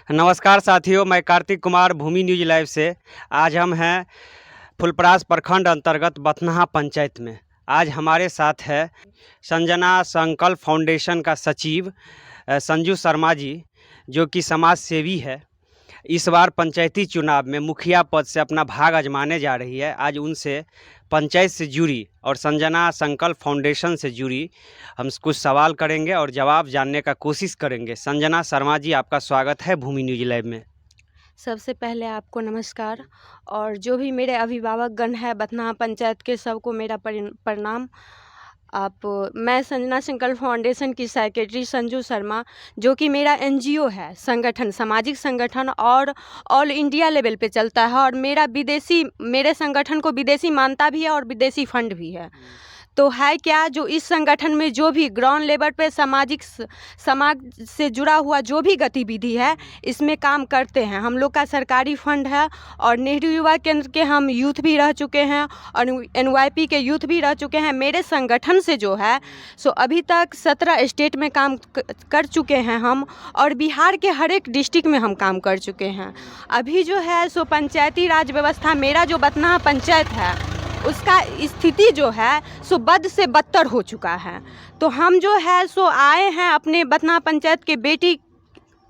नमस्कार साथियों, मैं कार्तिक कुमार भूमि न्यूज लाइव से। आज हम हैं फुलपरास प्रखंड अंतर्गत बथनाहा पंचायत में। आज हमारे साथ है संजना संकल्प फाउंडेशन का सचिव संजू शर्मा जी, जो कि समाज सेवी है। इस बार पंचायती चुनाव में मुखिया पद से अपना भाग आजमाने जा रही है। आज उनसे पंचायत से जुड़ी और संजना संकल्प फाउंडेशन से जुड़ी हम कुछ सवाल करेंगे और जवाब जानने का कोशिश करेंगे। संजना शर्मा जी, आपका स्वागत है भूमि न्यूज लाइव में। सबसे पहले आपको नमस्कार, और जो भी मेरे अभिभावकगण है बथनाहा पंचायत के, सबको मेरा प्रणाम। मैं संजना संकल्प फाउंडेशन की सेक्रेटरी संजू शर्मा, जो कि मेरा एनजीओ है, संगठन, सामाजिक संगठन और ऑल इंडिया लेवल पे चलता है, और मेरे संगठन को विदेशी मान्यता भी है और विदेशी फंड भी है। तो है क्या, जो इस संगठन में जो भी ग्राउंड लेवल पे समाज से जुड़ा हुआ जो भी गतिविधि है, इसमें काम करते हैं। हम लोग का सरकारी फंड है, और नेहरू युवा केंद्र के हम यूथ भी रह चुके हैं, और NYP के यूथ भी रह चुके हैं। मेरे संगठन से जो है सो अभी तक 17 स्टेट में काम कर चुके हैं हम, और बिहार के हर एक डिस्ट्रिक्ट में हम काम कर चुके हैं। अभी जो है सो पंचायती राज व्यवस्था, मेरा जो बथनाहा पंचायत है उसका स्थिति जो है सो बद से बदतर हो चुका है। तो हम जो है सो आए हैं, अपने बथनाहा पंचायत के बेटी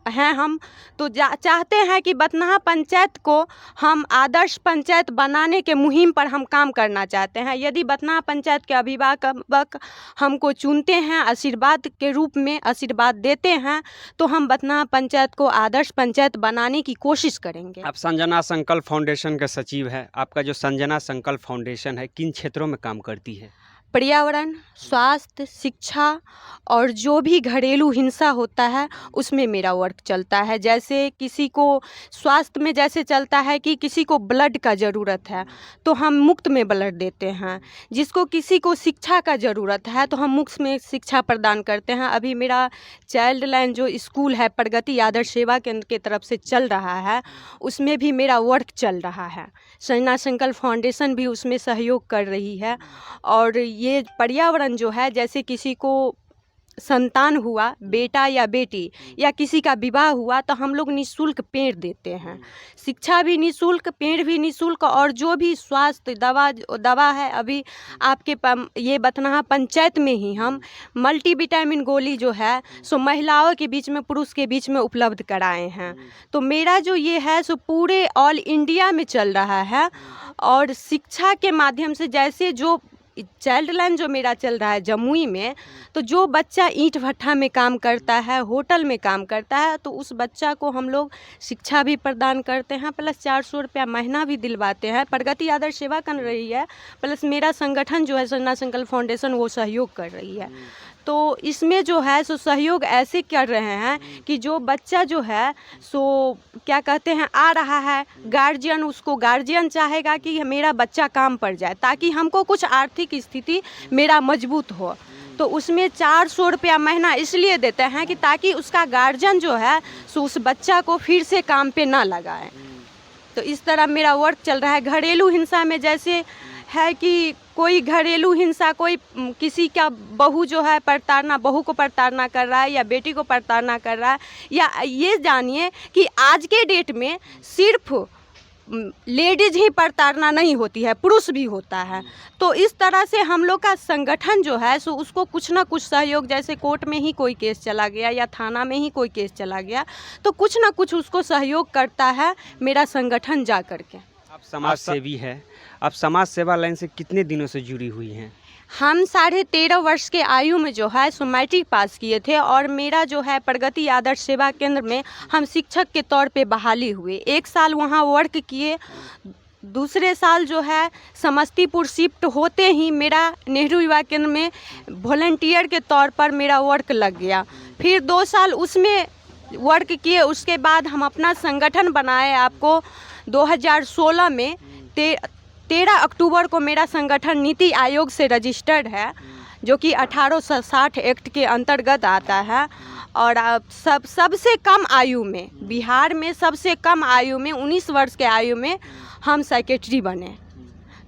हैं हम, तो चाहते हैं कि बथनाहा पंचायत को हम आदर्श पंचायत बनाने के मुहिम पर हम काम करना चाहते हैं। यदि बथनाहा पंचायत के अभिभावक हमको चुनते हैं, आशीर्वाद के रूप में आशीर्वाद देते हैं, तो हम बथनाहा पंचायत को आदर्श पंचायत बनाने की कोशिश करेंगे। आप संजना संकल्प फाउंडेशन के सचिव हैं। आपका जो संजना संकल्प फाउंडेशन है, किन क्षेत्रों में काम करती है? पर्यावरण, स्वास्थ्य, शिक्षा और जो भी घरेलू हिंसा होता है उसमें मेरा वर्क चलता है। जैसे किसी को स्वास्थ्य में जैसे चलता है कि किसी को ब्लड का ज़रूरत है तो हम मुफ्त में ब्लड देते हैं। जिसको किसी को शिक्षा का ज़रूरत है तो हम मुफ्त में शिक्षा प्रदान करते हैं। अभी मेरा चाइल्ड लाइन जो स्कूल है प्रगति आदर्श सेवा केंद्र की तरफ से चल रहा है, उसमें भी मेरा वर्क चल रहा है। संजना संकल्प फाउंडेशन भी उसमें सहयोग कर रही है। और ये पर्यावरण जो है, जैसे किसी को संतान हुआ, बेटा या बेटी, या किसी का विवाह हुआ, तो हम लोग निःशुल्क पेड़ देते हैं। शिक्षा भी निःशुल्क, पेड़ भी निःशुल्क, और जो भी स्वास्थ्य दवा है, अभी आपके ये बथनाहा पंचायत में ही हम मल्टीविटामिन गोली जो है सो महिलाओं के बीच में, पुरुष के बीच में उपलब्ध कराए हैं। तो मेरा जो ये है सो पूरे ऑल इंडिया में चल रहा है। और शिक्षा के माध्यम से, जैसे जो चाइल्ड लाइन जो मेरा चल रहा है जमुई में, तो जो बच्चा ईंट भट्ठा में काम करता है, होटल में काम करता है, तो उस बच्चा को हम लोग शिक्षा भी प्रदान करते हैं, प्लस 400 रुपया महीना भी दिलवाते हैं। प्रगति आदर्श सेवा कर रही है, प्लस मेरा संगठन जो है संजना संकल्प फाउंडेशन, वो सहयोग कर रही है। तो इसमें जो है सो सहयोग ऐसे कर रहे हैं कि जो बच्चा जो है सो क्या कहते हैं आ रहा है, गार्जियन, उसको गार्जियन चाहेगा कि मेरा बच्चा काम पर जाए, ताकि हमको कुछ आर्थिक स्थिति मेरा मजबूत हो। तो उसमें 400 रुपया महीना इसलिए देते हैं कि ताकि उसका गार्जियन जो है सो उस बच्चा को फिर से काम पे ना लगाए। तो इस तरह मेरा वर्क चल रहा है। घरेलू हिंसा में जैसे है कि कोई घरेलू हिंसा, कोई किसी का बहू जो है बहू को प्रताड़ना कर रहा है, या बेटी को प्रताड़ना कर रहा है, या ये जानिए कि आज के डेट में सिर्फ लेडीज ही प्रताड़ना नहीं होती है, पुरुष भी होता है। तो इस तरह से हम लोग का संगठन जो है सो उसको कुछ ना कुछ सहयोग, जैसे कोर्ट में ही कोई केस चला गया या थाना में ही कोई केस चला गया, तो कुछ ना कुछ उसको सहयोग करता है मेरा संगठन जा करके। आप समाज सेवी है, आप समाज सेवा लाइन से कितने दिनों से जुड़ी हुई हैं? हम 13.5 वर्ष के आयु में जो है सो मैट्रिक पास किए थे, और मेरा जो है प्रगति आदर्श सेवा केंद्र में हम शिक्षक के तौर पे बहाली हुए। 1 साल वहाँ वर्क किए। दूसरे साल जो है समस्तीपुर शिफ्ट होते ही मेरा नेहरू युवा केंद्र में वॉलंटियर के तौर पर मेरा वर्क लग गया। फिर 2 साल उसमें वर्क किए। उसके बाद हम अपना संगठन बनाए। आपको 2016 में 13 अक्टूबर को मेरा संगठन नीति आयोग से रजिस्टर्ड है, जो कि 1860 एक्ट के अंतर्गत आता है। और सबसे कम आयु में, बिहार में सबसे कम आयु में 19 वर्ष के आयु में हम सेक्रेटरी बने।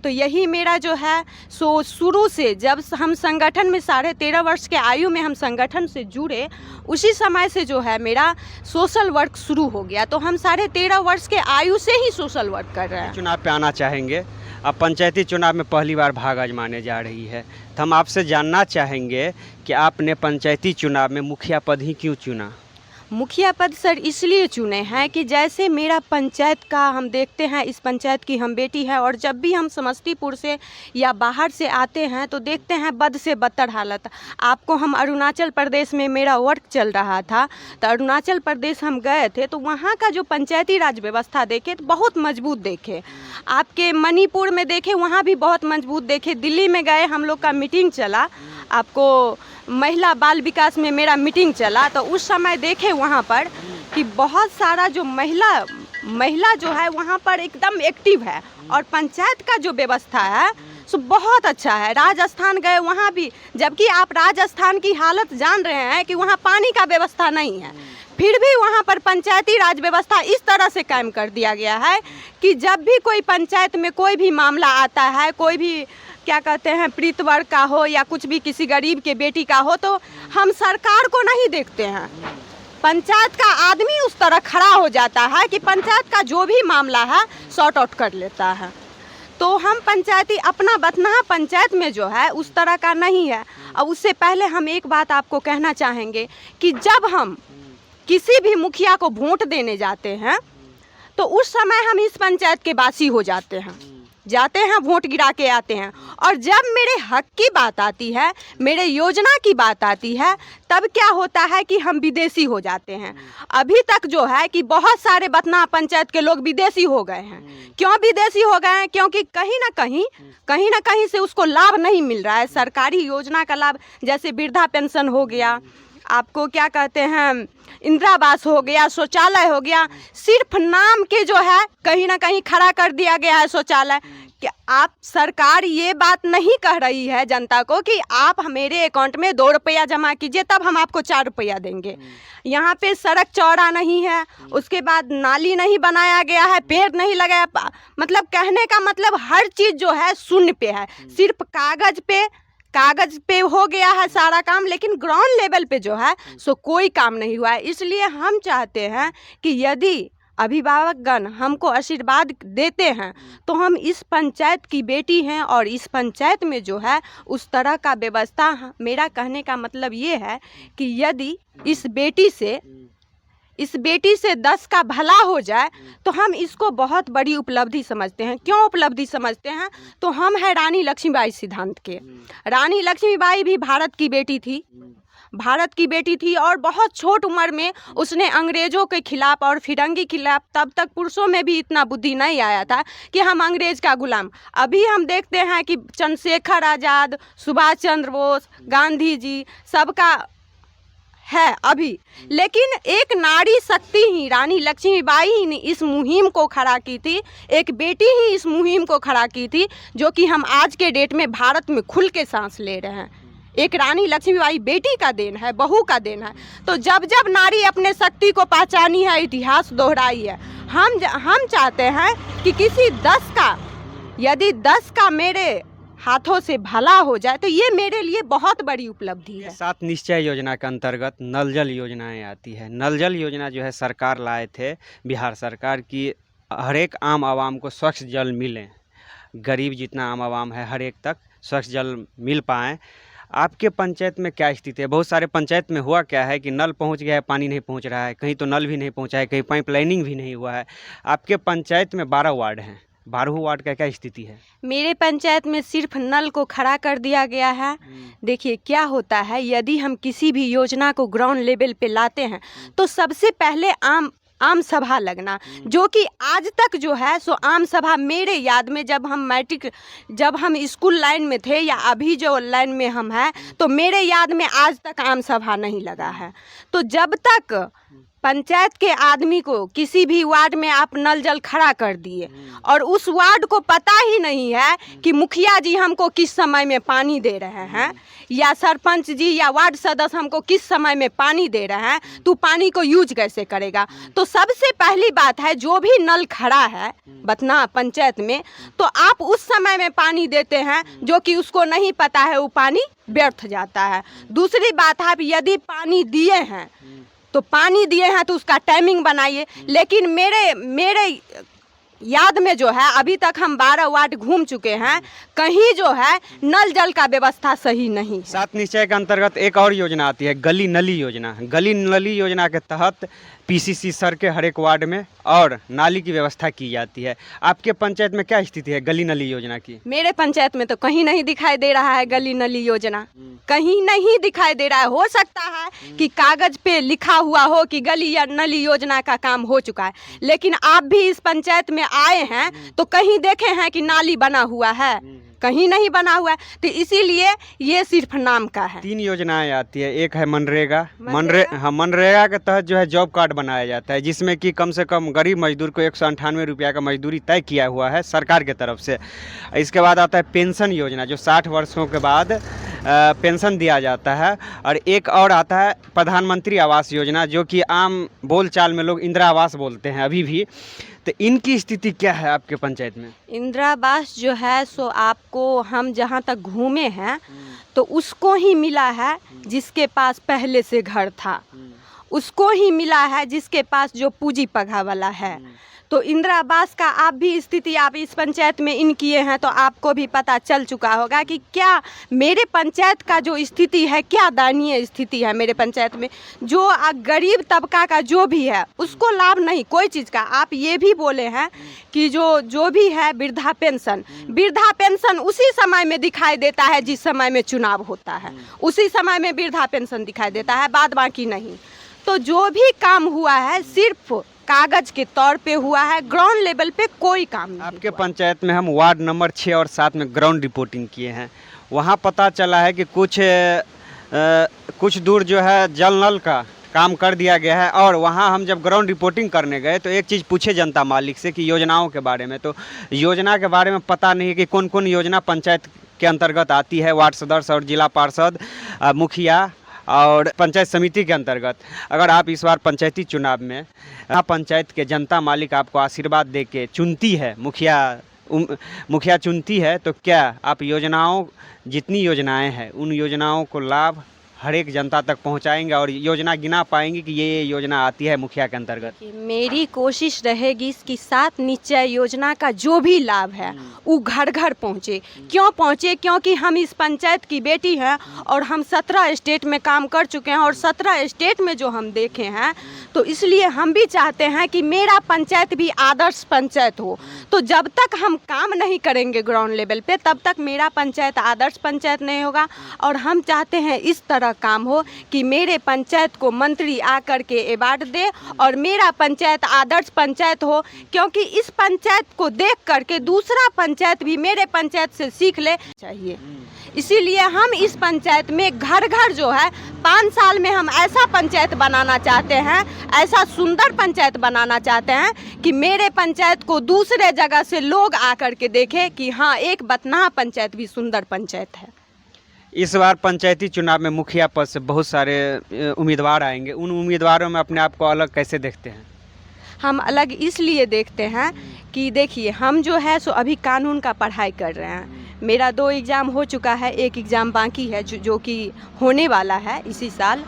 तो यही मेरा जो है सो शुरू से जब हम संगठन में 13.5 वर्ष के आयु में हम संगठन से जुड़े, उसी समय से जो है मेरा सोशल वर्क शुरू हो गया। तो हम 13.5 वर्ष के आयु से ही सोशल वर्क कर रहे हैं। चुनाव पे आना चाहेंगे, अब पंचायती चुनाव में पहली बार भाग आजमाने जा रही है, तो हम आपसे जानना चाहेंगे कि आपने पंचायती चुनाव में मुखिया पद ही क्यों चुना? मुखिया पद सर इसलिए चुने हैं कि जैसे मेरा पंचायत का हम देखते हैं, इस पंचायत की हम बेटी है, और जब भी हम समस्तीपुर से या बाहर से आते हैं तो देखते हैं बद से बदतर हालत। आपको हम अरुणाचल प्रदेश में मेरा वर्क चल रहा था, तो अरुणाचल प्रदेश हम गए थे तो वहाँ का जो पंचायती राज व्यवस्था देखे तो बहुत मजबूत देखे। आपके मणिपुर में देखे, वहाँ भी बहुत मजबूत देखे। दिल्ली में गए, हम लोग का मीटिंग चला, आपको महिला बाल विकास में मेरा मीटिंग चला, तो उस समय देखे वहाँ पर कि बहुत सारा जो महिला जो है वहाँ पर एकदम एक्टिव है, और पंचायत का जो व्यवस्था है सो बहुत अच्छा है। राजस्थान गए, वहाँ भी, जबकि आप राजस्थान की हालत जान रहे हैं कि वहाँ पानी का व्यवस्था नहीं है, फिर भी वहाँ पर पंचायती राज व्यवस्था इस तरह से कायम कर दिया गया है कि जब भी कोई पंचायत में कोई भी मामला आता है, कोई भी क्या कहते हैं प्रीत वर्ग का हो या कुछ भी किसी गरीब के बेटी का हो, तो हम सरकार को नहीं देखते हैं, पंचायत का आदमी उस तरह खड़ा हो जाता है कि पंचायत का जो भी मामला है सॉर्ट आउट कर लेता है। तो हम पंचायती अपना बथनाहा पंचायत में जो है उस तरह का नहीं है। और उससे पहले हम एक बात आपको कहना चाहेंगे कि जब हम किसी भी मुखिया को वोट देने जाते हैं तो उस समय हम इस पंचायत के वासी हो जाते हैं, वोट गिरा के आते हैं, और जब मेरे हक की बात आती है, मेरे योजना की बात आती है, तब क्या होता है कि हम विदेशी हो जाते हैं। अभी तक जो है कि बहुत सारे बथनाहा पंचायत के लोग विदेशी हो गए हैं। क्यों विदेशी हो गए हैं? क्योंकि कहीं ना कहीं से उसको लाभ नहीं मिल रहा है, सरकारी योजना का लाभ, जैसे वृद्धा पेंशन हो गया, आपको क्या कहते हैं इंदिरा आवास हो गया, शौचालय हो गया, सिर्फ नाम के जो है कहीं ना कहीं खड़ा कर दिया गया है शौचालय। कि आप सरकार ये बात नहीं कह रही है जनता को कि आप मेरे अकाउंट में 2 रुपया जमा कीजिए तब हम आपको 4 रुपया देंगे। यहाँ पे सड़क चौड़ा नहीं है, उसके बाद नाली नहीं बनाया गया है, पेड़ नहीं लगाया, मतलब कहने का मतलब हर चीज़ जो है शून्य पे है, सिर्फ कागज पे हो गया है सारा काम, लेकिन ग्राउंड लेवल पे जो है सो कोई काम नहीं हुआ है। इसलिए हम चाहते हैं कि यदि अभिभावकगण हमको आशीर्वाद देते हैं तो हम इस पंचायत की बेटी हैं, और इस पंचायत में जो है उस तरह का व्यवस्था, मेरा कहने का मतलब ये है कि यदि इस बेटी से 10 का भला हो जाए तो हम इसको बहुत बड़ी उपलब्धि समझते हैं। क्यों उपलब्धि समझते हैं? तो हम हैं रानी लक्ष्मीबाई सिद्धांत के। रानी लक्ष्मीबाई भी भारत की बेटी थी, और बहुत छोट उम्र में उसने अंग्रेज़ों के खिलाफ और फिरंगी खिलाफ, तब तक पुरुषों में भी इतना बुद्धि नहीं आया था कि हम अंग्रेज़ का गुलाम। अभी हम देखते हैं कि चंद्रशेखर आज़ाद, सुभाष चंद्र बोस, गांधी जी सबका है अभी, लेकिन एक नारी शक्ति ही रानी लक्ष्मीबाई ही ने इस मुहिम को खड़ा की थी, एक बेटी ही इस मुहिम को खड़ा की थी, जो कि हम आज के डेट में भारत में खुल के सांस ले रहे हैं। एक रानी लक्ष्मीबाई बेटी का देन है, बहू का देन है। तो जब जब नारी अपने शक्ति को पहचानी है, इतिहास दोहराई है, हम चाहते हैं कि किसी 10 का, यदि 10 का मेरे हाथों से भला हो जाए तो ये मेरे लिए बहुत बड़ी उपलब्धि है। 7 निश्चय योजना के अंतर्गत नल जल योजनाएं आती है। नल जल योजना जो है सरकार लाए थे, बिहार सरकार की, हर एक आम आवाम को स्वच्छ जल मिले, गरीब जितना आम आवाम है हर एक तक स्वच्छ जल मिल पाए। आपके पंचायत में क्या स्थिति है? बहुत सारे पंचायत में हुआ क्या है कि नल पहुंच गया है, पानी नहीं पहुंच रहा है, कहीं तो नल भी नहीं पहुंचा है, कहीं पाइप लाइनिंग भी नहीं हुआ है। आपके पंचायत में 12 वार्ड हैं, 12 वार्ड का क्या स्थिति है? मेरे पंचायत में सिर्फ नल को खड़ा कर दिया गया है। देखिए क्या होता है, यदि हम किसी भी योजना को ग्राउंड लेवल पे लाते हैं तो सबसे पहले आम सभा लगना, जो कि आज तक जो है सो आम सभा मेरे याद में, जब हम स्कूल लाइन में थे या अभी जो लाइन में हम हैं, तो मेरे याद में आज तक आम सभा नहीं लगा है। तो जब तक पंचायत के आदमी को किसी भी वार्ड में आप नल जल खड़ा कर दिए और उस वार्ड को पता ही नहीं है कि मुखिया जी हमको किस समय में पानी दे रहे हैं या सरपंच जी या वार्ड सदस्य हमको किस समय में पानी दे रहे हैं, तो पानी को यूज कैसे करेगा। तो सबसे पहली बात है, जो भी नल खड़ा है बथनाहा पंचायत में, तो आप उस समय में पानी देते हैं जो कि उसको नहीं पता है, वो पानी व्यर्थ जाता है। दूसरी बात है, यदि पानी दिए हैं तो पानी दिए हैं तो उसका टाइमिंग बनाइए। लेकिन मेरे याद में जो है, अभी तक हम 12 वार्ड घूम चुके हैं, कहीं जो है नल जल का व्यवस्था सही नहीं है। 7 निश्चय के अंतर्गत एक और योजना आती है, गली नली योजना। गली नली योजना के तहत पीसीसी सर के हर एक वार्ड में और नाली की व्यवस्था की जाती है। आपके पंचायत में क्या स्थिति है गली नली योजना की? मेरे पंचायत में तो कहीं नहीं दिखाई दे रहा है गली नली योजना, कहीं नहीं दिखाई दे रहा है। हो सकता है कि कागज पे लिखा हुआ हो कि गली या नली योजना का काम हो चुका है, लेकिन आप भी इस पंचायत में आए हैं तो कहीं देखे हैं कि नाली बना हुआ है? कहीं नहीं बना हुआ है। तो इसीलिए ये सिर्फ नाम का है। 3 योजनाएं आती है, एक है मनरेगा। मनरेगा के तहत जो है जॉब कार्ड बनाया जाता है, जिसमें कि कम से कम गरीब मजदूर को 198 रुपया का मजदूरी तय किया हुआ है सरकार के तरफ से। इसके बाद आता है पेंशन योजना, जो 60 वर्षों के बाद पेंशन दिया जाता है। और एक और आता है प्रधानमंत्री आवास योजना, जो कि आम बोलचाल में लोग इंदिरा आवास बोलते हैं अभी भी। तो इनकी स्थिति क्या है आपके पंचायत में? इंदिरा आवास जो है सो आपको हम जहाँ तक घूमे हैं तो उसको ही मिला है जिसके पास पहले से घर था, उसको ही मिला है जिसके पास जो पूंजी पगा वाला है। तो इंदिरा आवास का आप भी स्थिति आप इस पंचायत में इन किए हैं तो आपको भी पता चल चुका होगा कि क्या मेरे पंचायत का जो स्थिति है, क्या दयनीय स्थिति है मेरे पंचायत में। जो गरीब तबका का जो भी है उसको लाभ नहीं कोई चीज़ का। आप ये भी बोले हैं कि जो भी है वृद्धा पेंशन उसी समय में दिखाई देता है जिस समय में चुनाव होता है, उसी समय में वृद्धा पेंशन दिखाई देता है, बाद बाकी नहीं। तो जो भी काम हुआ है सिर्फ कागज के तौर पे हुआ है, ग्राउंड लेवल पे कोई काम नहीं। आपके पंचायत में हम वार्ड नंबर 6 और 7 में ग्राउंड रिपोर्टिंग किए हैं, वहाँ पता चला है कि कुछ दूर जो है जल नल का काम कर दिया गया है। और वहाँ हम जब ग्राउंड रिपोर्टिंग करने गए तो एक चीज़ पूछे जनता मालिक से कि योजनाओं के बारे में, तो योजना के बारे में पता नहीं कि कौन कौन योजना पंचायत के अंतर्गत आती है। वार्ड सदस्य और जिला पार्षद, मुखिया और पंचायत समिति के अंतर्गत। अगर आप इस बार पंचायती चुनाव में पंचायत के जनता मालिक आपको आशीर्वाद दे के चुनती है, मुखिया चुनती है, तो क्या आप जितनी योजनाएं हैं उन योजनाओं को लाभ हर एक जनता तक पहुंचाएंगे और योजना गिना पाएंगे कि ये योजना आती है मुखिया के अंतर्गत? मेरी कोशिश रहेगी कि 7 निश्चय योजना का जो भी लाभ है वो घर घर पहुँचे। क्यों पहुँचे? क्योंकि हम इस पंचायत की बेटी हैं और हम 17 स्टेट में काम कर चुके हैं और 17 स्टेट में जो हम देखे हैं, तो इसलिए हम भी चाहते हैं कि मेरा पंचायत भी आदर्श पंचायत हो। तो जब तक हम काम नहीं करेंगे ग्राउंड लेवल पे तब तक मेरा पंचायत आदर्श पंचायत नहीं होगा। और हम चाहते हैं इस तरह काम हो कि मेरे पंचायत को मंत्री आकर के अवार्ड दे और मेरा पंचायत आदर्श पंचायत हो, क्योंकि इस पंचायत को देख करके दूसरा पंचायत भी मेरे पंचायत से सीख ले चाहिए। इसीलिए हम इस पंचायत में घर घर जो है 5 साल में हम ऐसा पंचायत बनाना चाहते हैं, ऐसा सुंदर पंचायत बनाना चाहते हैं कि मेरे पंचायत को दूसरे जगह से लोग आकर के देखें कि हाँ, एक बथनाहा पंचायत भी सुंदर पंचायत है। इस बार पंचायती चुनाव में मुखिया पद से बहुत सारे उम्मीदवार आएंगे, उन उम्मीदवारों में अपने आप को अलग कैसे देखते हैं? हम अलग इसलिए देखते हैं कि देखिए, हम जो है सो अभी कानून का पढ़ाई कर रहे हैं। मेरा 2 एग्ज़ाम हो चुका है, 1 एग्ज़ाम बाकी है जो कि होने वाला है इसी साल।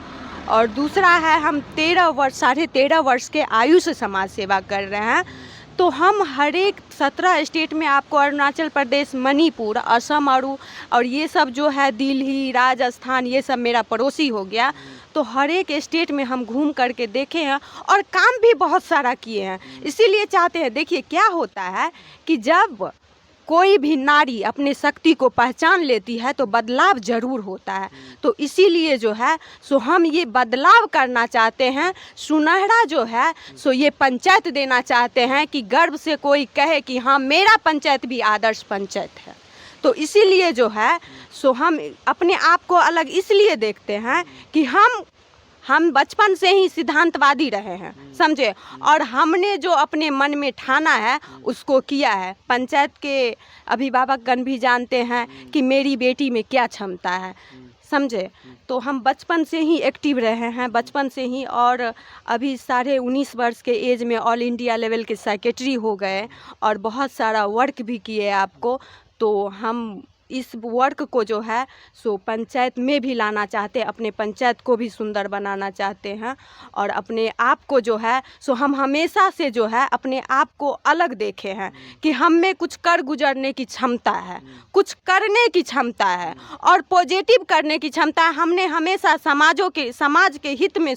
और दूसरा है हम 13.5 वर्ष के आयु से समाज सेवा कर रहे हैं। तो हम हर एक 17 स्टेट में आपको अरुणाचल प्रदेश, मणिपुर, असम और ये सब जो है दिल्ली, राजस्थान, ये सब मेरा पड़ोसी हो गया। तो हर एक स्टेट में हम घूम करके देखे हैं और काम भी बहुत सारा किए हैं। इसीलिए चाहते हैं, देखिए क्या होता है कि जब कोई भी नारी अपने शक्ति को पहचान लेती है तो बदलाव ज़रूर होता है। तो इसीलिए जो है सो हम ये बदलाव करना चाहते हैं, सुनहरा जो है सो ये पंचायत देना चाहते हैं कि गर्व से कोई कहे कि हाँ, मेरा पंचायत भी आदर्श पंचायत है। तो इसीलिए जो है सो हम अपने आप को अलग इसलिए देखते हैं कि हम हम बचपन से ही सिद्धांतवादी रहे हैं, समझे। और हमने जो अपने मन में ठाना है उसको किया है। पंचायत के अभिभावकगण भी जानते हैं कि मेरी बेटी में क्या क्षमता है, समझे। तो हम बचपन से ही एक्टिव रहे हैं, बचपन से ही। और अभी 19.5 वर्ष के एज में ऑल इंडिया लेवल के सेक्रेटरी हो गए और बहुत सारा वर्क भी किए आपको। तो हम इस वर्क को जो है सो पंचायत में भी लाना चाहते हैं, अपने पंचायत को भी सुंदर बनाना चाहते हैं। और अपने आप को जो है सो हम हमेशा से जो है अपने आप को अलग देखे हैं कि हम में कुछ कर गुजरने की क्षमता है, कुछ करने की क्षमता है और पॉजिटिव करने की क्षमता है। हमने हमेशा समाज के हित में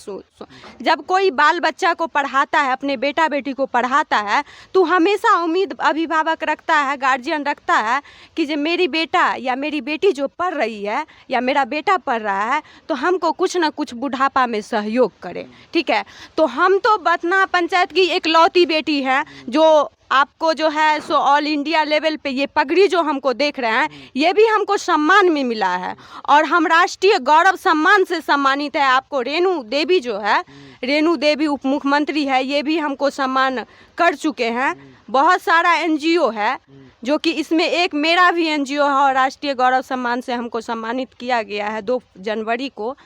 जब कोई बाल बच्चा को पढ़ाता है, अपने बेटा बेटी को पढ़ाता है, तो हमेशा उम्मीद अभिभावक रखता है, गार्जियन रखता है कि जो मेरी बेटा या मेरी बेटी जो पढ़ रही है या मेरा बेटा पढ़ रहा है तो हमको कुछ ना कुछ बुढ़ापा में सहयोग करे, ठीक है। तो हम तो बथनाहा पंचायत की एकलौती बेटी हैं जो आपको जो है सो ऑल इंडिया लेवल पे ये पगड़ी जो हमको देख रहे हैं ये भी हमको सम्मान में मिला है और हम राष्ट्रीय गौरव सम्मान से सम्मानित है। आपको रेणु देवी जो है, रेणु देवी उप मुख्यमंत्री है, ये भी हमको सम्मान कर चुके हैं। बहुत सारा एनजीओ है जो कि इसमें एक मेरा भी एनजीओ है और राष्ट्रीय गौरव सम्मान से हमको सम्मानित किया गया है 2 जनवरी को।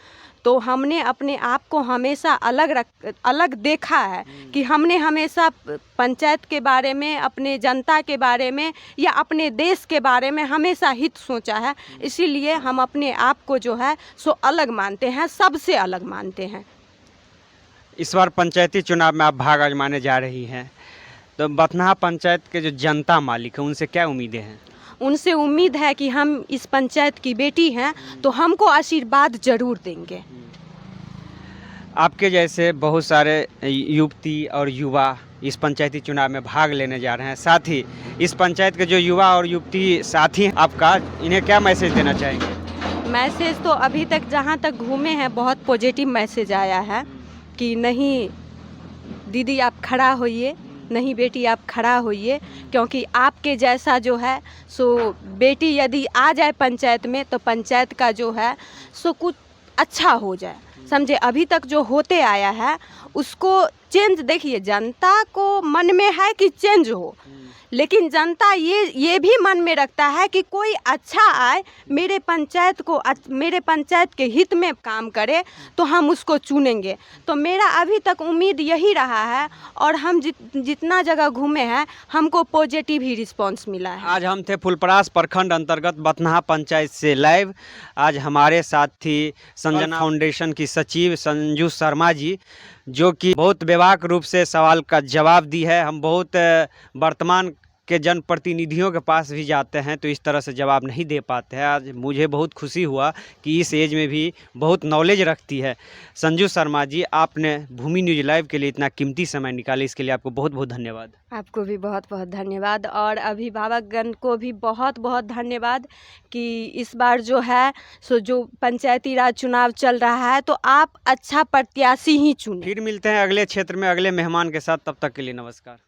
तो हमने अपने आप को हमेशा अलग देखा है कि हमने हमेशा पंचायत के बारे में, अपने जनता के बारे में या अपने देश के बारे में हमेशा हित सोचा है। इसीलिए हम अपने आप को जो है सो अलग मानते हैं, सबसे अलग मानते हैं। इस बार पंचायती चुनाव में आप भाग आजमाने जा रही हैं, तो बथनाहा पंचायत के जो जनता मालिक हैं उनसे क्या उम्मीदें हैं? उनसे उम्मीद है कि हम इस पंचायत की बेटी हैं तो हमको आशीर्वाद जरूर देंगे। आपके जैसे बहुत सारे युवती और युवा इस पंचायती चुनाव में भाग लेने जा रहे हैं, साथ ही इस पंचायत के जो युवा और युवती साथी हैं आपका, इन्हें क्या मैसेज देना चाहेंगे? मैसेज तो अभी तक जहाँ तक घूमे हैं बहुत पॉजिटिव मैसेज आया है कि नहीं दीदी आप खड़ा होइए, नहीं बेटी आप खड़ा होइए, क्योंकि आपके जैसा जो है सो बेटी यदि आ जाए पंचायत में तो पंचायत का जो है सो कुछ अच्छा हो जाए, समझे। अभी तक जो होते आया है उसको चेंज, देखिए जनता को मन में है कि चेंज हो, लेकिन जनता ये भी मन में रखता है कि कोई अच्छा आए, मेरे पंचायत के हित में काम करे तो हम उसको चुनेंगे। तो मेरा अभी तक उम्मीद यही रहा है और हम जितना जगह घूमे हैं हमको पॉजिटिव ही रिस्पांस मिला है। आज हम थे फुलपरास प्रखंड अंतर्गत बथनाहा पंचायत से लाइव। आज हमारे साथ थी संजना फाउंडेशन की सचिव संजू शर्मा जी, जो कि बहुत बेबाक रूप से सवाल का जवाब दी है। हम बहुत वर्तमान के जनप्रतिनिधियों के पास भी जाते हैं तो इस तरह से जवाब नहीं दे पाते हैं। आज मुझे बहुत खुशी हुआ कि इस एज में भी बहुत नॉलेज रखती है संजू शर्मा जी। आपने भूमि न्यूज़ लाइव के लिए इतना कीमती समय निकाले, इसके लिए आपको बहुत बहुत धन्यवाद। आपको भी बहुत बहुत धन्यवाद और अभिभावकगण को भी बहुत बहुत धन्यवाद कि इस बार जो है सो जो पंचायती राज चुनाव चल रहा है तो आप अच्छा प्रत्याशी ही चुनें। फिर मिलते हैं अगले क्षेत्र में अगले मेहमान के साथ, तब तक के लिए नमस्कार।